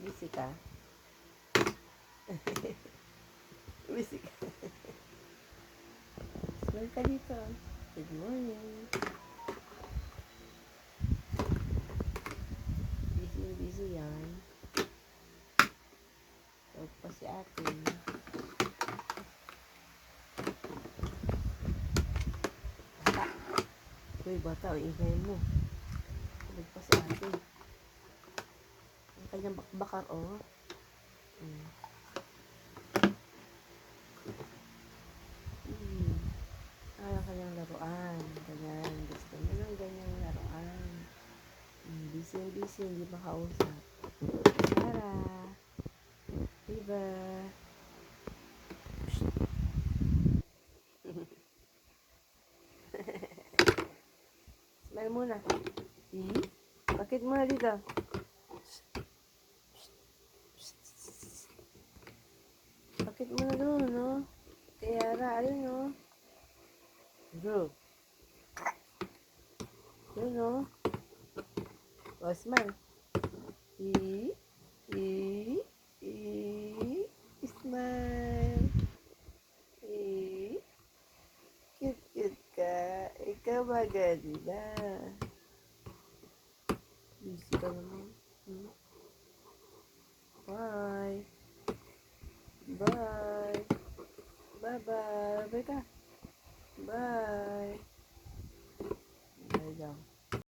Busy ka? Busy ka? Smile ka dito. Good morning. Busy yan. Tawag pa si ate. Bata. Uy, bata. Ingay mo. Tawag pa si ate. Ang kanyang bakbakar, oh. Ang kanyang laruan. Ganyan. Gusto mo ng ganyang laruan. Busy, hindi makausap. Tara. Diba? Smile muna. Bakit muna dito? Bakit muna doon, no? Kaya ayun, no? Bro. Yun, no? O, smile. Smile. Cute ka. Ikaw maganda. Busy ka naman. Bye. Bye. Bye-bye. Bye ka. Bye.